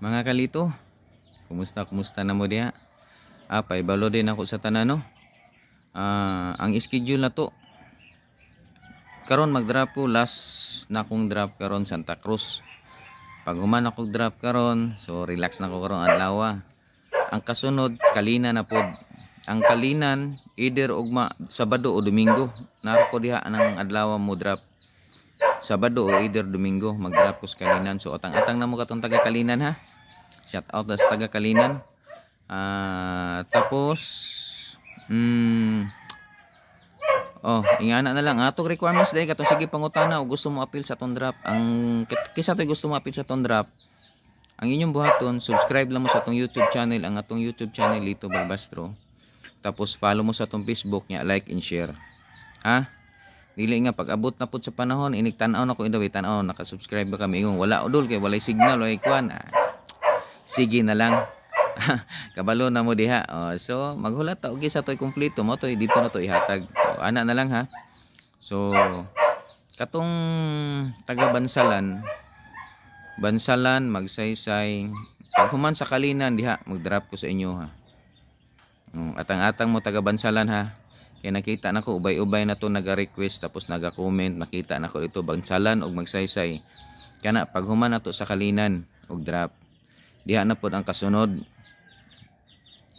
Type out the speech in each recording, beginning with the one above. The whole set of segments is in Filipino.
Mga kalito, kumusta na mo diha? Paibalo din ako sa tanan no. Ang schedule na to. Karon mag-drop ko last na akong drop karon Santa Cruz. Pag human ako drop karon, so relax na ko karon adlaw. Ang kasunod Kalina na pod. Ang Kalinan either ugma Sabado o Domingo. Naro ko diha nang adlaw mo drop. Sabado o either Domingo mag-drop ko sa Kalinan. So atang-atang na mo katong taga Kalinan ha. Shout out sa taga Kalinan. Tapos ingana na lang atong requirements day katong sige pangutana o gusto mo appeal sa tong drop. Ang kisa toy gusto mo appeal sa tong drop. Ang inyong buhaton, subscribe lang mo sa atong YouTube channel, ang atong YouTube channel Lito Barbastro. Tapos follow mo sa atong Facebook nya, like and share. Ha? Dili nga pag abot na pud sa panahon, inig tan-aw na ko indaway tan-aw naka-subscribe ba kami ingong wala udol kay walay signal walay kwan. Sige na lang. Kabalo na mo diha. So maghulat ta og sa toy kumpleto mo toy dito na to ihatag. Ana na lang ha. So katong taga Bansalan magsaysay pag human sa Kalinan diha mag-drop ko sa inyo ha. Atang-atang mo taga Bansalan ha. Kaya nakita nako ubay-ubay na to naga-request tapos naga-comment, nakita nako dito Bansalan og magsaysay. Kana pag human nato sa Kalinan og drop. Diha na pod ang kasunod.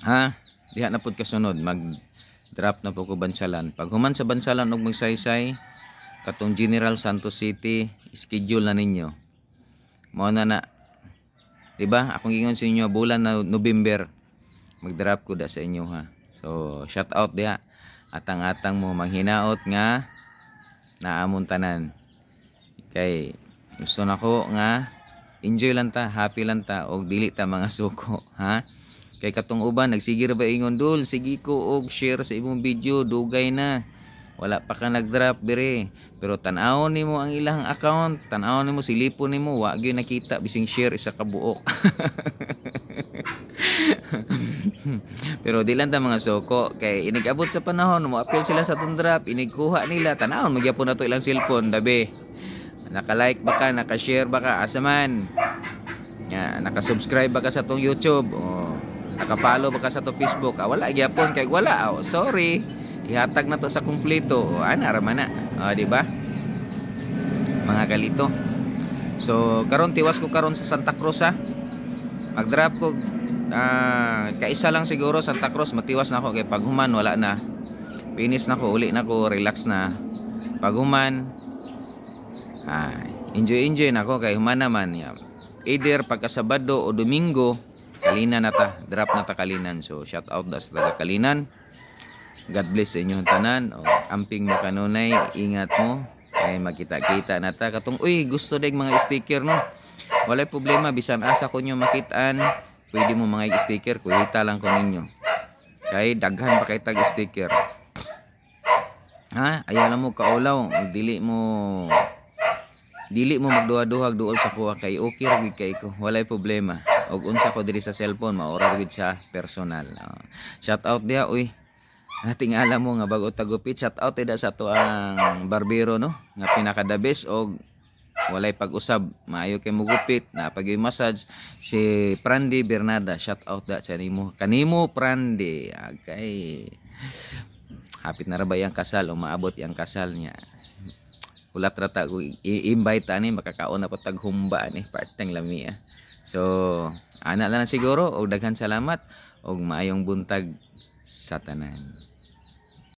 Ha? Diha na pod kasunod mag-drop na po ko Bansalan. Pag human sa Bansalan og magsaysay katong General Santos City, schedule na ninyo. Mao na. Diba? Akong gingon sa inyo bulan na November mag-drop ko da sa inyo ha. So, shout out diha. Atang-atang mo manghinaot nga naamon tanan. Kay gusto nako nga enjoy lang ta, happy lang ta og dili ta mga suko, ha? Kay katong uban nagsigir ba ingon dul, sige ko og share sa imong video, dugay na. Wala pa ka nag-drop bire. Pero tan-awon nimo ang ilang account, tan-awon nimo silipon nimo, wa gyud nakita bising share isa ka buok. Pero di lang ta mga suko kay inigabot sa panahon mo appeal sila sa tong drop, inigkuha nila tan-awon magyapon na to ilang cellphone dabe. Naka-like ba ka, naka-share ba ka, asa man? Naka-subscribe ba ka sa tong YouTube? O naka-follow ba ka sa tong Facebook? Wala gyapon kay wala. Sorry. Ihatag na to sa kumpleto. Ana ra man na. Di ba? Mga kalito. So, karon tiwas ko karon sa Santa Cruz ha. Mag-drop ko kaisa lang siguro Santa Cruz, matiwas na ako kay pag human wala na. Finish na ko, uli na ko, relax na. Pag human enjoy na ko kay human naman either pagka Sabado o Domingo Kalinan na ta, drop na ta Kalinan. So shout out da sa taga Kalinan. God bless sa inyong tanan. Amping mo kanunay, ingat mo kay makita-kita na ta katong gusto deg mga sticker no. Walay problema bisan asa ko nyo makitaan, pwede mo mga sticker kuhita lang ko ninyo. Kay daghan pa kay tag sticker. Ayaw mo kaulaw, dili mo magduha-duhag duol sa kuha kay okay ra gid kay ko, walay problema. Og unsa ko diri sa cellphone maura gid sa personal. Shout out diha Ating alam mo nga bago tagupit, shout out ida sa to ang barbero no, nga pinaka the best og walay pag-usab, maayo kay mugupit, na pag-massage si Prandi Bernada. Shout out da sa kanimo Prandi. Okay. Hapit na ra ba yang kasal o maabot yang kasal niya. Ulat rata ko i-invite ani makakaon na po taghumba ni parteng lami. So ana lang siguro og daghan salamat og maayong buntag sa tanan.